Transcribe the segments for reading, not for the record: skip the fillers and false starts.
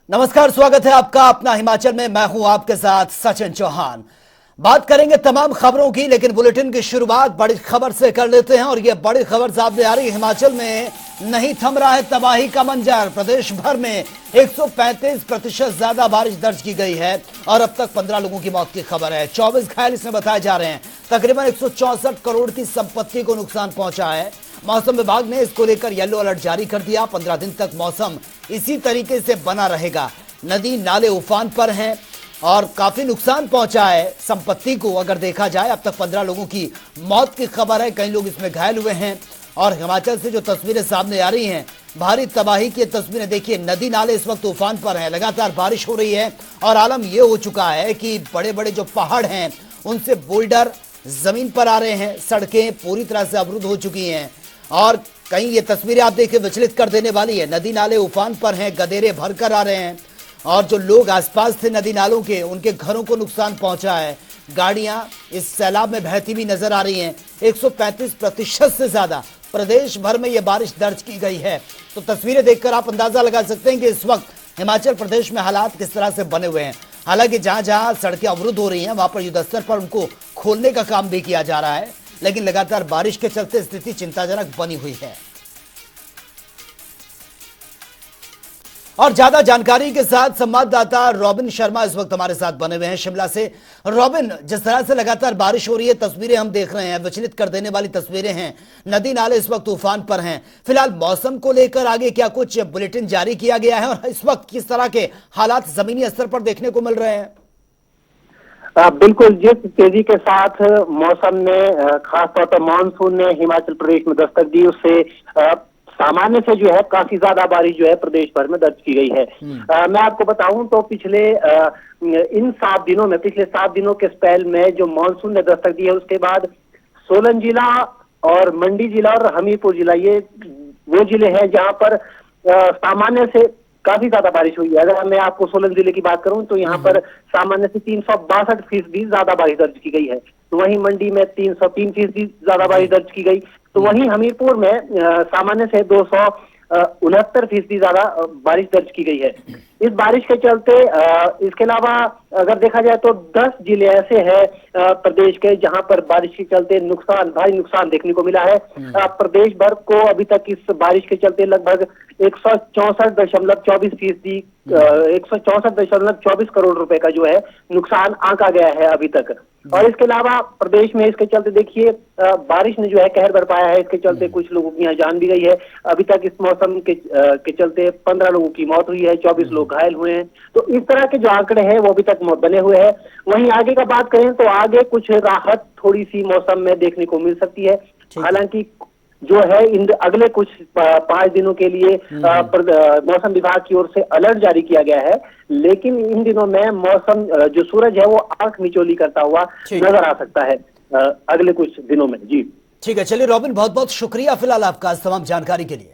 नमस्कार, स्वागत है आपका अपना हिमाचल में। मैं हूं आपके साथ सचिन चौहान। बात करेंगे तमाम खबरों की, लेकिन बुलेटिन की शुरुआत बड़ी खबर से कर लेते हैं। और यह बड़ी खबर सामने आ रही है, हिमाचल में नहीं थम रहा है तबाही का मंजर। प्रदेश भर में 135% ज्यादा बारिश दर्ज की गई है और अब तक 15 लोगों की मौत की खबर है। 24 घायल इसमें बताए जा रहे हैं। तकरीबन 164 करोड़ की संपत्ति को नुकसान पहुंचा है। मौसम विभाग ने इसको लेकर येलो अलर्ट जारी कर दिया। 15 दिन तक मौसम इसी तरीके से बना रहेगा। नदी नाले उफान पर हैं और काफी नुकसान पहुंचा है संपत्ति को। अगर देखा जाए, अब तक 15 लोगों की मौत की खबर है, कई लोग इसमें घायल हुए हैं। और हिमाचल से जो तस्वीरें सामने आ रही हैं, भारी तबाही की तस्वीरें देखिए। नदी नाले इस वक्त उफान पर हैं, लगातार बारिश हो रही है और आलम यह हो चुका है कि बड़े बड़े जो पहाड़ हैं उनसे बोल्डर जमीन पर आ रहे हैं। सड़कें पूरी तरह से अवरुद्ध हो चुकी हैं और कहीं ये तस्वीरें आप देखिए विचलित कर देने वाली है। नदी नाले उफान पर हैं, गदेरे भर कर आ रहे हैं और जो लोग आसपास थे नदी नालों के, उनके घरों को नुकसान पहुंचा है। गाड़ियां इस सैलाब में बहती हुई नजर आ रही हैं। 135% से ज्यादा प्रदेश भर में यह बारिश दर्ज की गई है। तो तस्वीरें देखकर आप अंदाजा लगा सकते हैं कि इस वक्त हिमाचल प्रदेश में हालात किस तरह से बने हुए हैं। हालांकि जहां जहां सड़कें अवरुद्ध हो रही हैं, वहां पर युद्धस्तर पर उनको खोलने का काम भी किया जा रहा है, लेकिन लगातार बारिश के चलते स्थिति चिंताजनक बनी हुई है। और ज्यादा जानकारी के साथ संवाददाता रॉबिन शर्मा इस वक्त हमारे साथ बने हुए हैं शिमला से। रॉबिन, जिस तरह से लगातार बारिश हो रही है, तस्वीरें हम देख रहे हैं, विचलित कर देने वाली तस्वीरें हैं। नदी नाले इस वक्त तूफान पर हैं। फिलहाल मौसम को लेकर आगे क्या कुछ बुलेटिन जारी किया गया है और इस वक्त किस तरह के हालात जमीनी स्तर पर देखने को मिल रहे हैं? बिल्कुल, जिस तेजी के साथ मौसम ने खासतौर पर मानसून ने हिमाचल प्रदेश में दस्तक दी, उससे सामान्य से जो है काफी ज्यादा बारिश जो है प्रदेश भर में दर्ज की गई है। मैं आपको बताऊं तो पिछले 7 दिनों के स्पेल में जो मानसून ने दस्तक दी है, उसके बाद सोलन जिला और मंडी जिला और हमीरपुर जिला, ये वो जिले हैं जहां पर सामान्य से काफी ज्यादा बारिश हुई है। अगर मैं आपको सोलन जिले की बात करूं तो यहाँ पर सामान्य से 362% ज्यादा बारिश दर्ज की गई है। तो वहीं मंडी में 303% ज्यादा बारिश दर्ज की गई। तो वहीं हमीरपुर में सामान्य से 269% ज्यादा बारिश दर्ज की गई है। इस बारिश के चलते इसके अलावा अगर देखा जाए तो 10 जिले ऐसे हैं प्रदेश के जहां पर बारिश के चलते भारी नुकसान देखने को मिला है। प्रदेश भर को अभी तक इस बारिश के चलते लगभग 164.24 करोड़ रुपए का जो है नुकसान आंका गया है अभी तक। और इसके अलावा प्रदेश में इसके चलते देखिए बारिश ने जो है कहर बरपाया है। इसके चलते कुछ लोगों की यहाँ जान भी गई है। अभी तक इस मौसम के चलते 15 लोगों की मौत हुई है, 24 लोग घायल हुए हैं। तो इस तरह के जो आंकड़े हैं वो अभी तक बने हुए हैं। वहीं आगे का बात करें तो आगे कुछ राहत थोड़ी सी मौसम में देखने को मिल सकती है। हालांकि जो है इन अगले कुछ 5 दिनों के लिए मौसम विभाग की ओर से अलर्ट जारी किया गया है। लेकिन इन दिनों में मौसम जो सूरज है वो आंख मिचौली करता हुआ नजर आ सकता है अगले कुछ दिनों में। जी ठीक है, चलिए रॉबिन, बहुत बहुत शुक्रिया फिलहाल आपका तमाम जानकारी के लिए।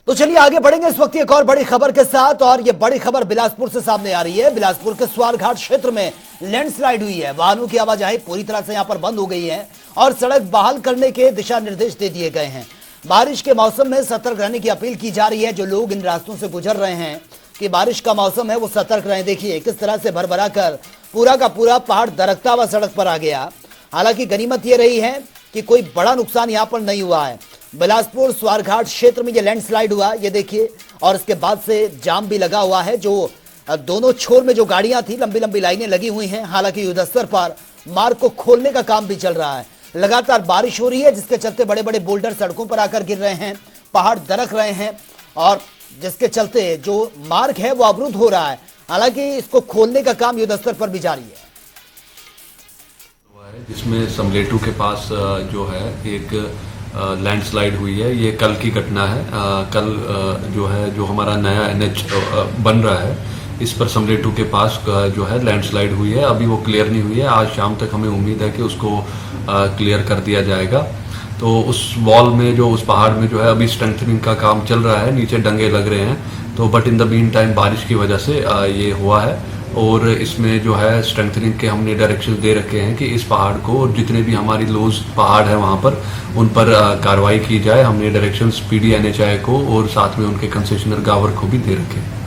तो चलिए आगे बढ़ेंगे इस वक्त एक और बड़ी खबर के साथ। और ये बड़ी खबर बिलासपुर से सामने आ रही है। बिलासपुर के स्वारघाट क्षेत्र में लैंडस्लाइड हुई है। वाहनों की आवाजाही पूरी तरह से यहां पर बंद हो गई है और सड़क बहाल करने के दिशा निर्देश दे दिए गए हैं। बारिश के मौसम में सतर्क रहने की अपील की जा रही है। जो लोग इन रास्तों से गुजर रहे हैं कि बारिश का मौसम है, वो सतर्क रहें। देखिए किस तरह से भरभरा कर पूरा का पूरा पहाड़ दरकता हुआ सड़क पर आ गया। हालांकि गनीमत यह रही है कि कोई बड़ा नुकसान यहां पर नहीं हुआ है। बिलासपुर स्वारघाट क्षेत्र में ये लैंडस्लाइड हुआ, ये देखिए। और इसके बाद से जाम भी लगा हुआ है। जो दोनों छोर में जो गाड़ियां थी, लंबी लंबी लाइनें लगी हुई हैं। हालांकि युद्धस्तर पर मार्ग को खोलने का काम भी चल रहा है। लगातार बारिश हो रही है जिसके चलते बड़े बड़े बोल्डर सड़कों पर आकर गिर रहे हैं, पहाड़ दरक रहे हैं और जिसके चलते जो मार्ग है वो अवरुद्ध हो रहा है। हालांकि इसको खोलने का काम युद्धस्तर पर भी जारी है। जिसमें समलेटू के पास जो है एक लैंडस्लाइड हुई है। ये कल की घटना है। कल जो है जो हमारा नया NH बन रहा है, इस पर समलेटू के पास जो है लैंडस्लाइड हुई है। अभी वो क्लियर नहीं हुई है। आज शाम तक हमें उम्मीद है कि उसको क्लियर कर दिया जाएगा। तो उस वॉल में जो उस पहाड़ में जो है अभी स्ट्रेंथनिंग का काम चल रहा है, नीचे डंगे लग रहे हैं। तो but in the mean time बारिश की वजह से ये हुआ है और इसमें जो है स्ट्रेंथनिंग के हमने डायरेक्शन दे रखे हैं कि इस पहाड़ को और जितने भी हमारी लूज पहाड़ है वहाँ पर उन पर कार्रवाई की जाए। हमने डायरेक्शन PDNHI को और साथ में उनके कंसेशनर गावर को भी दे रखे हैं।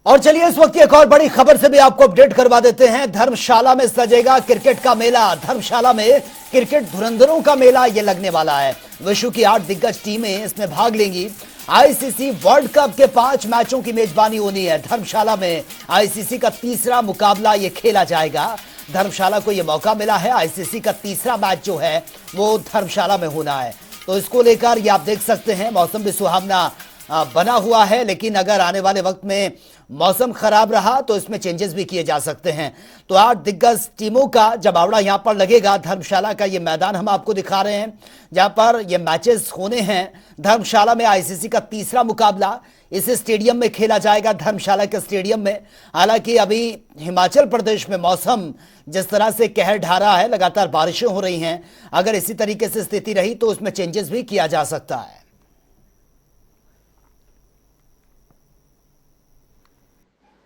और चलिए इस वक्त की एक और बड़ी खबर से भी आपको अपडेट करवा देते हैं। धर्मशाला में सजेगा क्रिकेट का मेला। धर्मशाला में क्रिकेट धुरंधरों का मेला ये लगने वाला है। विश्व की 8 दिग्गज टीमें इसमें भाग लेंगी। ICC वर्ल्ड कप के 5 मैचों की मेजबानी होनी है। धर्मशाला में ICC का तीसरा मुकाबला ये खेला जाएगा। धर्मशाला को ये मौका मिला है। ICC का तीसरा मैच जो है वो धर्मशाला में होना है। तो इसको लेकर ये आप देख सकते हैं मौसम भी सुहावना बना हुआ है, लेकिन अगर आने वाले वक्त में मौसम खराब रहा तो इसमें चेंजेस भी किए जा सकते हैं। तो 8 दिग्गज टीमों का जमावड़ा यहां पर लगेगा। धर्मशाला का ये मैदान हम आपको दिखा रहे हैं जहां पर ये मैचेस होने हैं। धर्मशाला में ICC का तीसरा मुकाबला इस स्टेडियम में खेला जाएगा, धर्मशाला के स्टेडियम में। हालांकि अभी हिमाचल प्रदेश में मौसम जिस तरह से कहर ढा रहा है, लगातार बारिशें हो रही हैं, अगर इसी तरीके से स्थिति रही तो उसमें चेंजेस भी किया जा सकता है।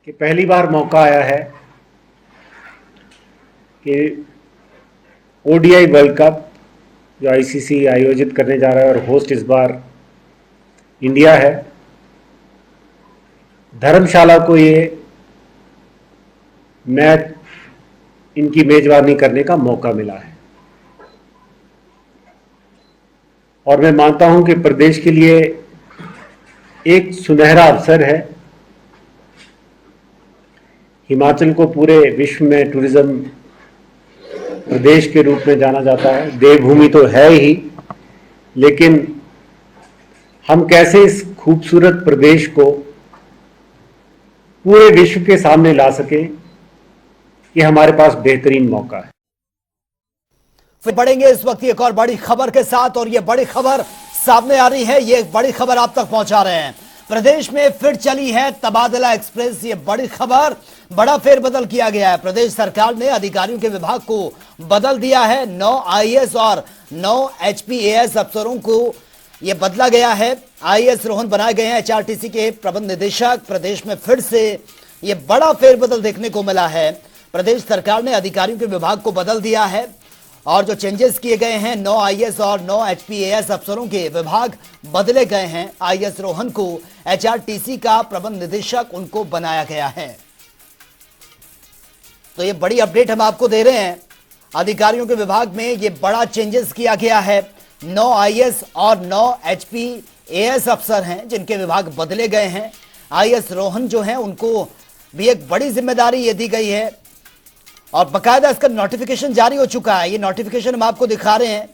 कि पहली बार मौका आया है कि ODI वर्ल्ड कप जो ICC आयोजित करने जा रहा है और होस्ट इस बार इंडिया है, धर्मशाला को ये मैच इनकी मेजबानी करने का मौका मिला है। और मैं मानता हूं कि प्रदेश के लिए एक सुनहरा अवसर है। हिमाचल को पूरे विश्व में टूरिज्म प्रदेश के रूप में जाना जाता है, देवभूमि तो है ही, लेकिन हम कैसे इस खूबसूरत प्रदेश को पूरे विश्व के सामने ला सकें, ये हमारे पास बेहतरीन मौका है। फिर बढ़ेंगे इस वक्त एक और बड़ी खबर के साथ, और ये बड़ी खबर सामने आ रही है। ये बड़ी खबर आप तक पहुंचा रहे हैं। प्रदेश में फिर चली है तबादला एक्सप्रेस। ये बड़ी खबर, बड़ा फेरबदल किया गया है। प्रदेश सरकार ने अधिकारियों के विभाग को बदल दिया है। 9 IAS और 9 HPAS अफसरों को यह बदला गया है। IAS रोहन बनाए गए हैं HRTC के प्रबंध निदेशक। प्रदेश में फिर से यह बड़ा फेरबदल देखने को मिला है। प्रदेश सरकार ने अधिकारियों के विभाग को बदल दिया है और जो चेंजेस किए गए हैं, 9 IAS और 9 HPAS अफसरों के विभाग बदले गए हैं। IAS रोहन को HRTC का प्रबंध निदेशक उनको बनाया गया है। तो ये बड़ी अपडेट हम आपको दे रहे हैं। अधिकारियों के विभाग में ये बड़ा चेंजेस किया गया है। 9 IAS और 9 HPAS अफसर हैं जिनके विभाग बदले गए हैं। IAS रोहन जो हैं उनको भी एक बड़ी जिम्मेदारी ये दी गई है और बकायदा इसका नोटिफिकेशन जारी हो चुका है। ये नोटिफिकेशन हम आपको दिखा रहे हैं।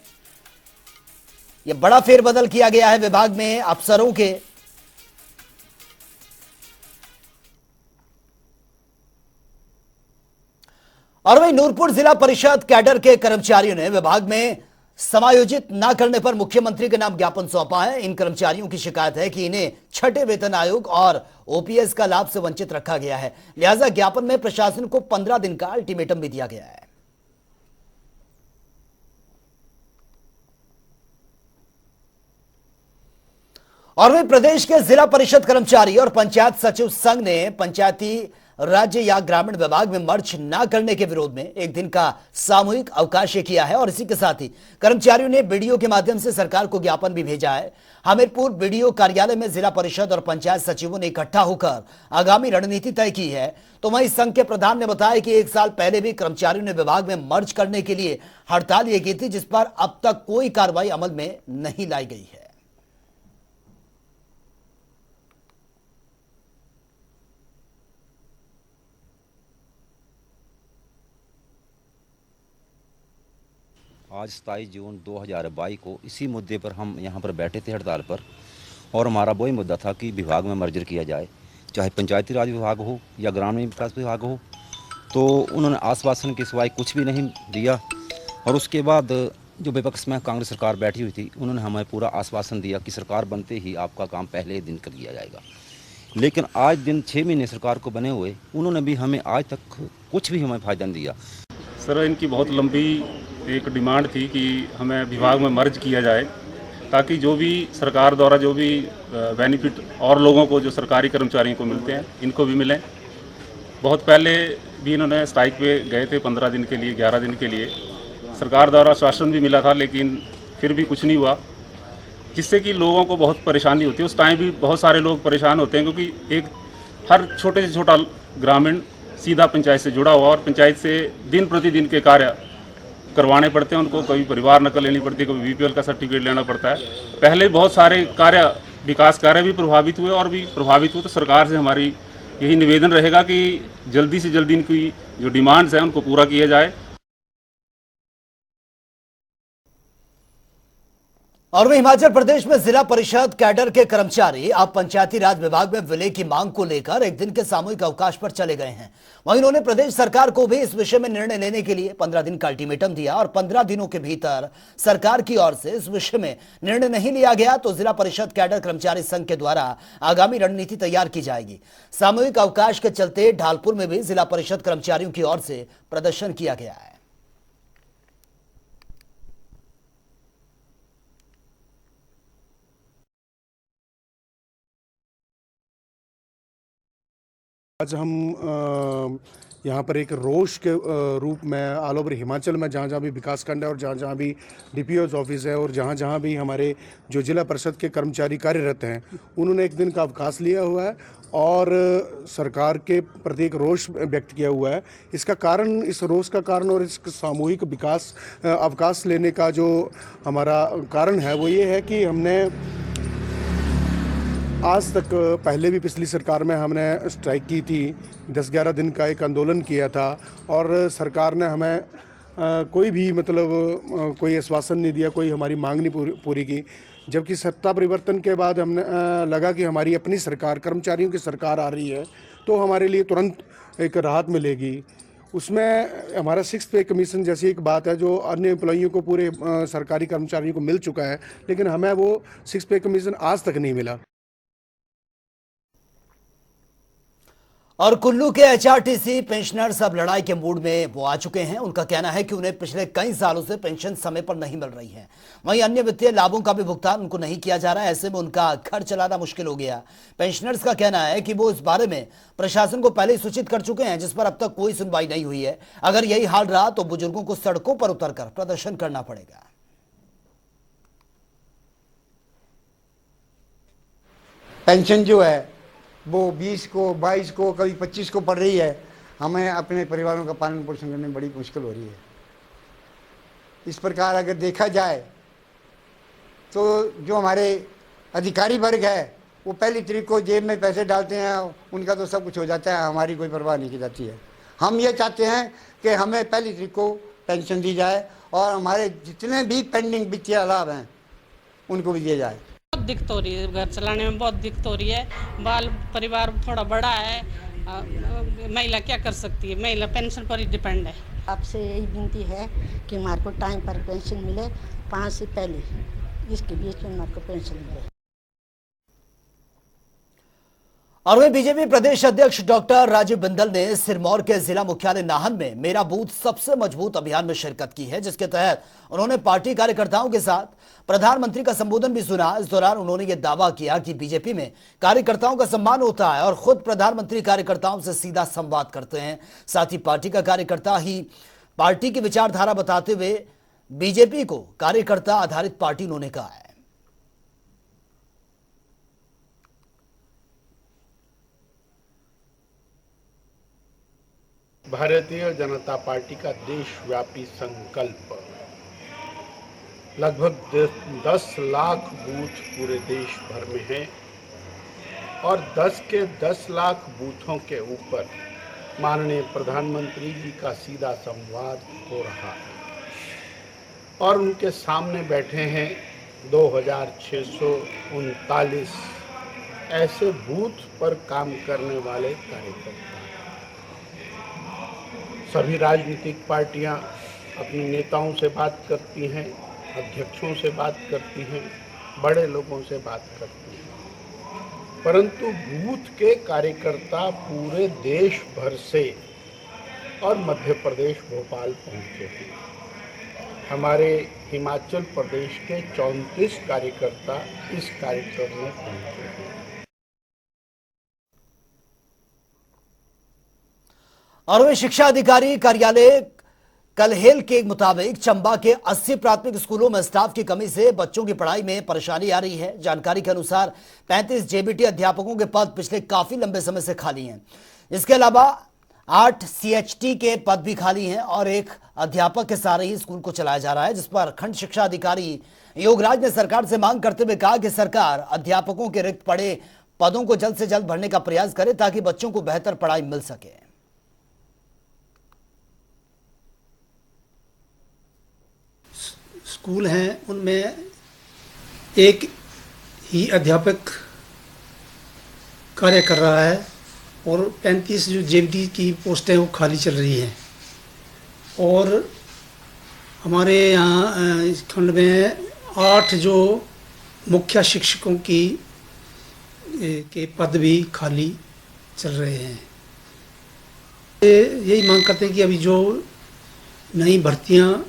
ये बड़ा फेरबदल किया गया है विभाग में अफसरों के। और वही नूरपुर जिला परिषद कैडर के कर्मचारियों ने विभाग में समायोजित न करने पर मुख्यमंत्री के नाम ज्ञापन सौंपा है। इन कर्मचारियों की शिकायत है कि इन्हें छठे वेतन आयोग और OPS का लाभ से वंचित रखा गया है। लिहाजा ज्ञापन में प्रशासन को 15 दिन का अल्टीमेटम भी दिया गया है। और वही प्रदेश के जिला परिषद कर्मचारी और पंचायत सचिव संघ ने पंचायती राज्य या ग्रामीण विभाग में मर्ज न करने के विरोध में एक दिन का सामूहिक अवकाश किया है। और इसी के साथ ही कर्मचारियों ने BDO के माध्यम से सरकार को ज्ञापन भी भेजा है। हमीरपुर BDO कार्यालय में जिला परिषद और पंचायत सचिवों ने इकट्ठा होकर आगामी रणनीति तय की है। तो वहीं संघ के प्रधान ने बताया कि 1 साल पहले भी कर्मचारियों ने विभाग में मर्ज करने के लिए हड़ताल ये की थी, जिस पर अब तक कोई कार्रवाई अमल में नहीं लाई गई है। आज 27 जून 2022 को इसी मुद्दे पर हम यहाँ पर बैठे थे हड़ताल पर, और हमारा वही मुद्दा था कि विभाग में मर्जर किया जाए, चाहे पंचायती राज विभाग हो या ग्रामीण विकास विभाग हो। तो उन्होंने आश्वासन के सिवाय कुछ भी नहीं दिया। और उसके बाद जो विपक्ष में कांग्रेस सरकार बैठी हुई थी, उन्होंने हमें पूरा आश्वासन दिया कि सरकार बनते ही आपका काम पहले दिन कर दिया जाएगा। लेकिन आज दिन 6 महीने सरकार को बने हुए, उन्होंने भी हमें आज तक कुछ भी हमें फायदा नहीं दिया। सर, इनकी बहुत लंबी एक डिमांड थी कि हमें विभाग में मर्ज किया जाए, ताकि जो भी सरकार द्वारा जो भी बेनिफिट और लोगों को जो सरकारी कर्मचारियों को मिलते हैं इनको भी मिलें। बहुत पहले भी इन्होंने स्ट्राइक पे गए थे 15 दिन के लिए, 11 दिन के लिए। सरकार द्वारा आश्वासन भी मिला था लेकिन फिर भी कुछ नहीं हुआ, जिससे कि लोगों को बहुत परेशानी होती है। उस टाइम भी बहुत सारे लोग परेशान होते हैं क्योंकि एक हर छोटे से छोटा ग्रामीण सीधा पंचायत से जुड़ा हुआ और पंचायत से दिन प्रतिदिन के कार्य करवाने पड़ते हैं उनको। कभी परिवार नकल लेनी पड़ती है, कभी बीपीएल का सर्टिफिकेट लेना पड़ता है। पहले बहुत सारे कार्य, विकास कार्य भी प्रभावित हुए और भी प्रभावित हुए। तो सरकार से हमारी यही निवेदन रहेगा कि जल्दी से जल्दी इनकी जो डिमांड्स हैं उनको पूरा किया जाए। और वहीं हिमाचल प्रदेश में जिला परिषद कैडर के कर्मचारी अब पंचायती राज विभाग में विलय की मांग को लेकर एक दिन के सामूहिक अवकाश पर चले गए हैं। वहीं उन्होंने प्रदेश सरकार को भी इस विषय में निर्णय लेने के लिए 15 दिन का अल्टीमेटम दिया और 15 दिनों के भीतर सरकार की ओर से इस विषय में निर्णय नहीं लिया गया तो जिला परिषद कैडर कर्मचारी संघ के द्वारा आगामी रणनीति तैयार की जाएगी। सामूहिक अवकाश के चलते ढालपुर में भी जिला परिषद कर्मचारियों की ओर से प्रदर्शन किया गया है। आज हम यहाँ पर एक रोष के रूप में ऑल ओवर हिमाचल में जहाँ जहाँ भी विकास खंड है और जहाँ जहाँ भी डीपीओ ऑफिस है और जहाँ जहाँ भी हमारे जो जिला परिषद के कर्मचारी कार्यरत हैं उन्होंने एक दिन का अवकाश लिया हुआ है और सरकार के प्रति एक रोष व्यक्त किया हुआ है। इसका कारण, इस रोष का कारण और इस सामूहिक विकास अवकाश लेने का जो हमारा कारण है वो ये है कि हमने आज तक पहले भी पिछली सरकार में हमने स्ट्राइक की थी, 10-11 दिन का एक आंदोलन किया था और सरकार ने हमें कोई भी कोई आश्वासन नहीं दिया, कोई हमारी मांग नहीं पूरी की। जबकि सत्ता परिवर्तन के बाद हमने लगा कि हमारी अपनी सरकार, कर्मचारियों की सरकार आ रही है तो हमारे लिए तुरंत एक राहत मिलेगी। उसमें हमारा 6 पे कमीशन जैसी एक बात है जो अन्य एम्प्लॉइयों को, पूरे सरकारी कर्मचारियों को मिल चुका है, लेकिन हमें वो 6 पे कमीशन आज तक नहीं मिला। और कुल्लू के एचआरटीसी पेंशनर्स अब लड़ाई के मूड में वो आ चुके हैं। उनका कहना है कि उन्हें पिछले कई सालों से पेंशन समय पर नहीं मिल रही है। वहीं अन्य वित्तीय लाभों का भी भुगतान उनको नहीं किया जा रहा है। ऐसे में उनका घर चलाना मुश्किल हो गया। पेंशनर्स का कहना है कि वो इस बारे में प्रशासन को पहले ही सूचित कर चुके हैं, जिस पर अब तक कोई सुनवाई नहीं हुई है। अगर यही हाल रहा तो बुजुर्गों को सड़कों पर उतरकर प्रदर्शन करना पड़ेगा। पेंशन जो है वो 20 को, 22 को, कभी 25 को पड़ रही है। हमें अपने परिवारों का पालन पोषण करने में बड़ी मुश्किल हो रही है। इस प्रकार अगर देखा जाए तो जो हमारे अधिकारी वर्ग है वो पहली तारीख को जेब में पैसे डालते हैं, उनका तो सब कुछ हो जाता है, हमारी कोई परवाह नहीं की जाती है। हम ये चाहते हैं कि हमें पहली तारीख को पेंशन दी जाए और हमारे जितने भी पेंडिंग वित्तीय लाभ हैं उनको भी दिया जाए। बहुत दिक्कत हो रही है, घर चलाने में बहुत दिक्कत हो रही है। बाल परिवार थोड़ा बड़ा है, महिला क्या कर सकती है, महिला पेंशन पर ही डिपेंड है। आपसे यही विनती है कि हमारे को टाइम पर पेंशन मिले, 5 से पहले इसके बीच में हमारे को पेंशन मिले। और वहीं बीजेपी प्रदेश अध्यक्ष डॉक्टर राजीव बिंदल ने सिरमौर के जिला मुख्यालय नाहन में मेरा बूथ सबसे मजबूत अभियान में शिरकत की है, जिसके तहत उन्होंने पार्टी कार्यकर्ताओं के साथ प्रधानमंत्री का संबोधन भी सुना। इस दौरान उन्होंने यह दावा किया कि बीजेपी में कार्यकर्ताओं का सम्मान होता है और खुद प्रधानमंत्री कार्यकर्ताओं से सीधा संवाद करते हैं। साथ ही पार्टी का कार्यकर्ता ही पार्टी की विचारधारा बताते हुए बीजेपी को कार्यकर्ता आधारित पार्टी उन्होंने कहा है। भारतीय जनता पार्टी का देशव्यापी संकल्प लगभग 10 लाख बूथ पूरे देश भर में है और 10 के 10 लाख बूथों के ऊपर माननीय प्रधानमंत्री जी का सीधा संवाद हो रहा है और उनके सामने बैठे हैं 2639 ऐसे बूथ पर काम करने वाले कार्यकर्ता। सभी राजनीतिक पार्टियां अपने नेताओं से बात करती हैं, अध्यक्षों से बात करती हैं, बड़े लोगों से बात करती हैं, परंतु बूथ के कार्यकर्ता पूरे देश भर से और मध्य प्रदेश भोपाल पहुंचे हैं। हमारे हिमाचल प्रदेश के 34 कार्यकर्ता इस कार्यक्रम में पहुंचे हैं। और वे शिक्षा अधिकारी कार्यालय कलहेल के मुताबिक चंबा के 80 प्राथमिक स्कूलों में स्टाफ की कमी से बच्चों की पढ़ाई में परेशानी आ रही है। जानकारी के अनुसार 35 जेबीटी अध्यापकों के पद पिछले काफी लंबे समय से खाली हैं। इसके अलावा 8 सीएचटी के पद भी खाली हैं और एक अध्यापक के सहारे ही स्कूल को चलाया जा रहा है, जिस पर खंड शिक्षा अधिकारी योगराज ने सरकार से मांग करते हुए कहा कि सरकार अध्यापकों के रिक्त पड़े पदों को जल्द से जल्द भरने का प्रयास करे ताकि बच्चों को बेहतर पढ़ाई मिल सके। स्कूल हैं उनमें एक ही अध्यापक कार्य कर रहा है और 35 जो जेबीटी की पोस्टें वो खाली चल रही हैं। और हमारे यहाँ इस खंड में 8 जो मुख्य शिक्षकों की के पद भी खाली चल रहे हैं। यही मांग करते हैं कि अभी जो नई भर्तियाँ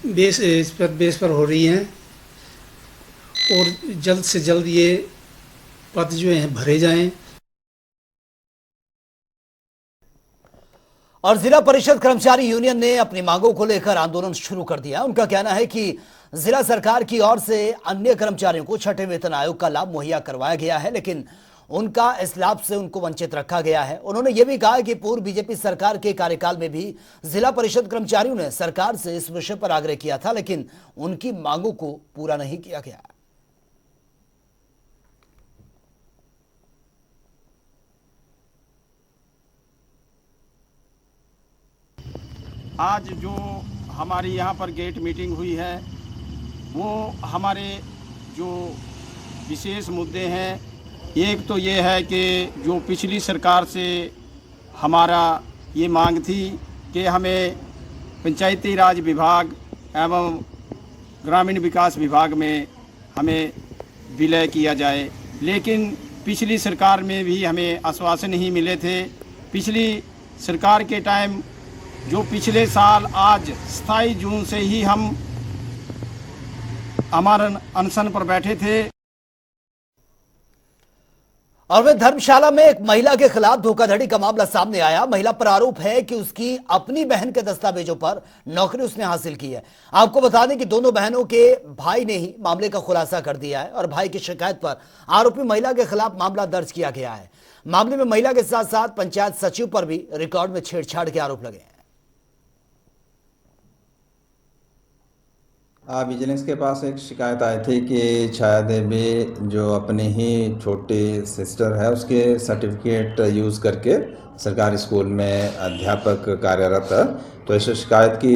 बेस पर हो रही हैं और जल्द से जल्द ये पद जो हैं भरे जाएं। और जिला परिषद कर्मचारी यूनियन ने अपनी मांगों को लेकर आंदोलन शुरू कर दिया। उनका कहना है कि जिला सरकार की ओर से अन्य कर्मचारियों को छठे वेतन आयोग का लाभ मुहैया करवाया गया है, लेकिन उनका इस लाभ से उनको वंचित रखा गया है। उन्होंने यह भी कहा कि पूर्व बीजेपी सरकार के कार्यकाल में भी जिला परिषद कर्मचारियों ने सरकार से इस विषय पर आग्रह किया था, लेकिन उनकी मांगों को पूरा नहीं किया गया। आज जो हमारी यहाँ पर गेट मीटिंग हुई है वो हमारे जो विशेष मुद्दे हैं, एक तो ये है कि जो पिछली सरकार से हमारा ये मांग थी कि हमें पंचायती राज विभाग एवं ग्रामीण विकास विभाग में हमें विलय किया जाए, लेकिन पिछली सरकार में भी हमें आश्वासन नहीं मिले थे। पिछली सरकार के टाइम जो पिछले साल आज 27 जून से ही हम हमारे अनशन पर बैठे थे। और वे धर्मशाला में एक महिला के खिलाफ धोखाधड़ी का मामला सामने आया। महिला पर आरोप है कि उसकी अपनी बहन के दस्तावेजों पर नौकरी उसने हासिल की है। आपको बता दें कि दोनों बहनों के भाई ने ही मामले का खुलासा कर दिया है और भाई की शिकायत पर आरोपी महिला के खिलाफ मामला दर्ज किया गया है। मामले में महिला के साथ साथ पंचायत सचिव पर भी रिकॉर्ड में छेड़छाड़ के आरोप लगे हैं। विजिलेंस के पास एक शिकायत आई थी कि छाया देवी जो अपनी ही छोटी सिस्टर है उसके सर्टिफिकेट यूज़ करके सरकारी स्कूल में अध्यापक कार्यरत है। तो इस शिकायत की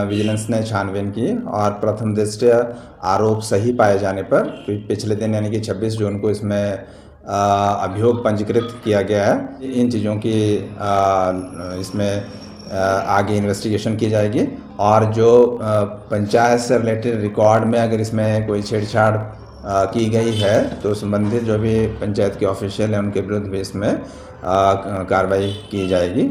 विजिलेंस ने छानबीन की और प्रथम दृष्टया आरोप सही पाए जाने पर पिछले दिन यानी कि 26 जून को इसमें अभियोग पंजीकृत किया गया है। इन चीज़ों की इसमें आगे इन्वेस्टिगेशन की जाएगी और जो पंचायत से रिलेटेड रिकॉर्ड में अगर इसमें कोई छेड़छाड़ की गई है तो संबंधित जो भी पंचायत के ऑफिशियल हैं उनके विरुद्ध भी इसमें कार्रवाई की जाएगी।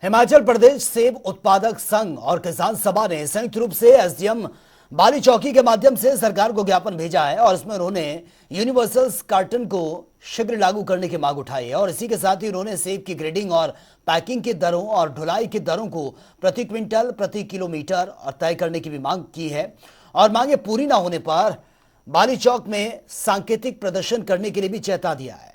हिमाचल प्रदेश सेब उत्पादक संघ और किसान सभा ने संयुक्त रूप से एसडीएम बाली चौकी के माध्यम से सरकार को ज्ञापन भेजा है और इसमें उन्होंने यूनिवर्सल कार्टन को शीघ्र लागू करने की मांग उठाई है। और इसी के साथ ही उन्होंने सेब की ग्रेडिंग और पैकिंग की दरों और ढुलाई की दरों को प्रति क्विंटल प्रति किलोमीटर और तय करने की भी मांग की है। और मांगे पूरी ना होने पर बाली चौक में सांकेतिक प्रदर्शन करने के लिए भी चेता दिया है।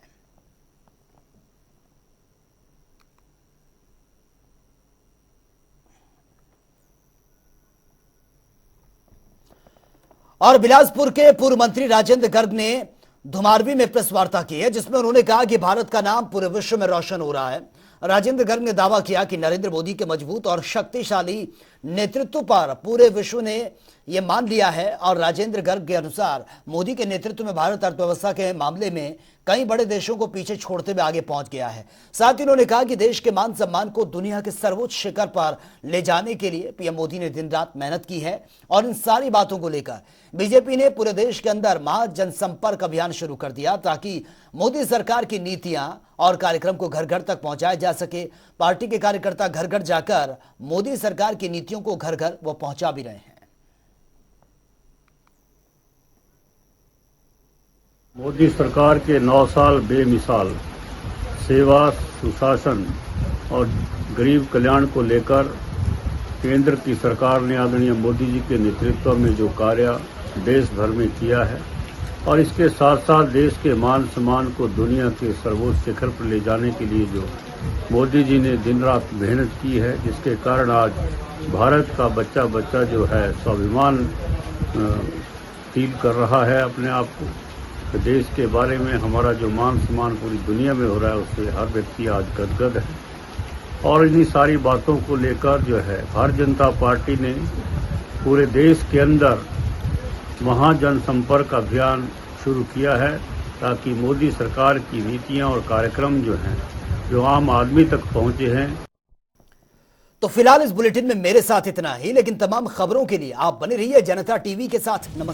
और बिलासपुर के पूर्व मंत्री राजेंद्र गर्ग ने धुमारवी में प्रेस वार्ता की है, जिसमें उन्होंने कहा कि भारत का नाम पूरे विश्व में रोशन हो रहा है। राजेंद्र गर्ग ने दावा किया कि नरेंद्र मोदी के मजबूत और शक्तिशाली नेतृत्व पर पूरे विश्व ने यह मान लिया है और राजेंद्र गर्ग के अनुसार मोदी के नेतृत्व में भारत अर्थव्यवस्था के मामले में कई बड़े देशों को पीछे छोड़ते हुए आगे पहुंच गया है। साथ ही उन्होंने कहा कि देश के मान सम्मान को दुनिया के सर्वोच्च शिखर पर ले जाने के लिए पीएम मोदी ने दिन रात मेहनत की है और इन सारी बातों को लेकर बीजेपी ने पूरे देश के अंदर महा जनसंपर्क अभियान शुरू कर दिया ताकि मोदी सरकार की नीतियां और कार्यक्रम को घर घर तक पहुंचाया जा सके। पार्टी के कार्यकर्ता घर घर जाकर मोदी सरकार की नीतियों को घर घर वो पहुंचा भी रहे हैं। मोदी सरकार के 9 साल बेमिसाल सेवा, सुशासन और गरीब कल्याण को लेकर केंद्र की सरकार ने आदरणीय मोदी जी के नेतृत्व में जो कार्य देश भर में किया है और इसके साथ साथ देश के मान सम्मान को दुनिया के सर्वोच्च शिखर पर ले जाने के लिए जो मोदी जी ने दिन रात मेहनत की है, जिसके कारण आज भारत का बच्चा बच्चा जो है स्वाभिमान फील कर रहा है अपने आप को। तो देश के बारे में हमारा जो मान सम्मान पूरी दुनिया में हो रहा है उससे हर व्यक्ति आज गदगद है। और इन्हीं सारी बातों को लेकर जो है भारतीय जनता पार्टी ने पूरे देश के अंदर महाजन संपर्क अभियान शुरू किया है ताकि मोदी सरकार की नीतियां और कार्यक्रम जो हैं जो आम आदमी तक पहुंचे हैं। तो फिलहाल इस बुलेटिन में मेरे साथ इतना ही, लेकिन तमाम खबरों के लिए आप बने रहिए जनता टीवी के साथ। नमस्कार।